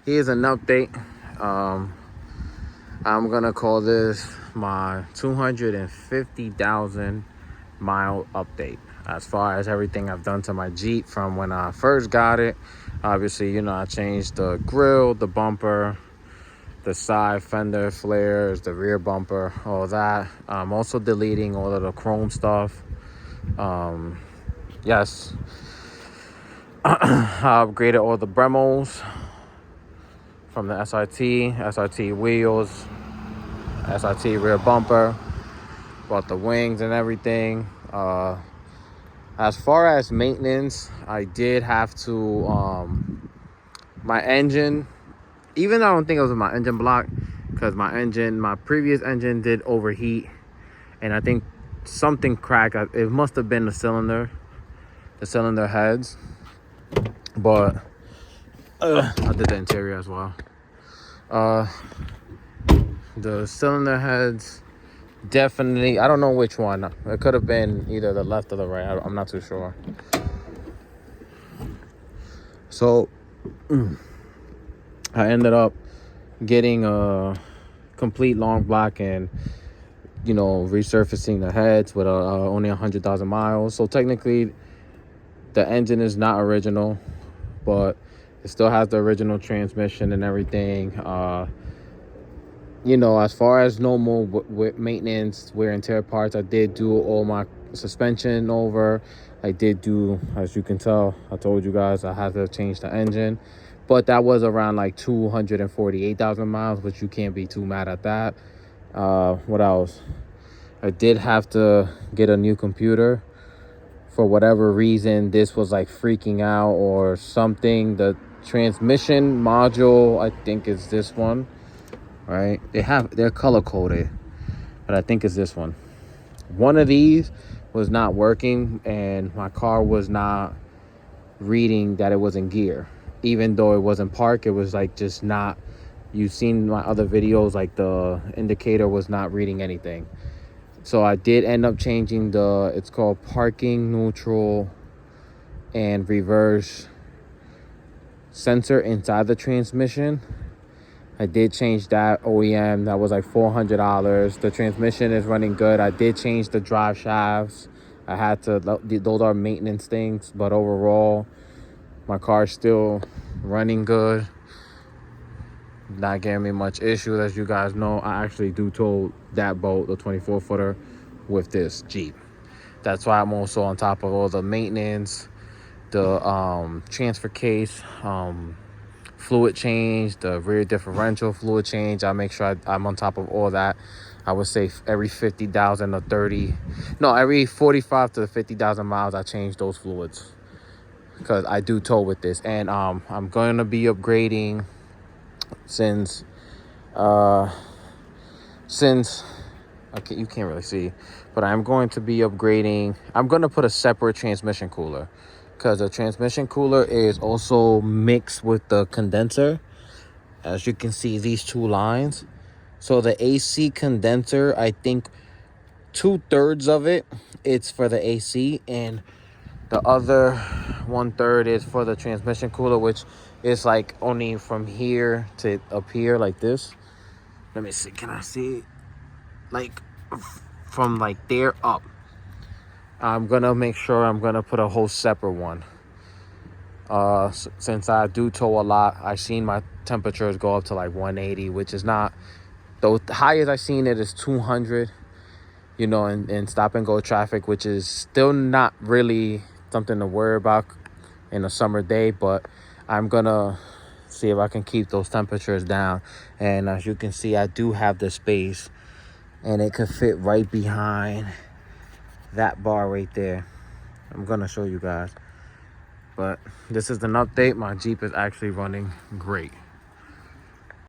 Here's an update. I'm gonna call this my 250,000 mile update as far as everything I've done to my Jeep from when I first got it. Obviously, you know, I changed the grille, the bumper, the side fender flares, the rear bumper, all that. I'm also deleting all of the chrome stuff. Yes, I upgraded all the Bremos from the SRT wheels, SRT rear bumper, bought the wings and everything. As far as maintenance, I did have to, my engine, even though I don't think it was my engine block, because my previous engine did overheat, and I think something cracked. It must have been the cylinder heads, but I did the interior as well. The cylinder heads, definitely, I don't know which one. It could have been either the left or the right. I'm not too sure. So I ended up getting a complete long block and, you know, resurfacing the heads with only 100,000 miles. So technically the engine is not original, but it still has the original transmission and everything. You know, as far as normal maintenance, wear and tear parts, I did do all my suspension over. I did do, as you can tell, I told you guys I had to change the engine, but that was around like 248,000 miles, which you can't be too mad at that. What else? I did have to get a new computer. For whatever reason, this was like freaking out or something. The transmission module, I think, is this one. Right, they're color coded, but I think it's this one. One of these was not working, and my car was not reading that it was in gear, even though it was in park. It was like just not. You've seen my other videos, like the indicator was not reading anything. So I did end up changing it's called parking, neutral, and reverse sensor inside the transmission. I did change that OEM. That was like $400. The transmission is running good. I did change the drive shafts. I had to, those are maintenance things, but overall, my car's still running good. Not giving me much issues. As you guys know, I actually do tow that boat, the 24-footer, with this Jeep. That's why I'm also on top of all the maintenance, the transfer case, fluid change, the rear differential fluid change. I make sure I'm on top of all that. I would say every 50,000 or 30, no, every 45 to 50,000 miles, I change those fluids because I do tow with this. And I'm going to be upgrading since you can't really see, but I'm going to be upgrading. I'm going to put a separate transmission cooler, because the transmission cooler is also mixed with the condenser. As you can see, these two lines. So the AC condenser, I think 2/3 of it's for the AC, and the other 1/3 is for the transmission cooler, which is like only from here to up here, like this. Let me see, can I see? Like from like there up. I'm gonna make sure I'm gonna put a whole separate one. Since I do tow a lot, I've seen my temperatures go up to like 180, which is not, the highest I've seen it is 200, you know, in stop and go traffic, which is still not really something to worry about in a summer day, but I'm gonna see if I can keep those temperatures down. And as you can see, I do have the space, and it could fit right behind that bar right there. I'm gonna show you guys, but this is an update. My Jeep is actually running great.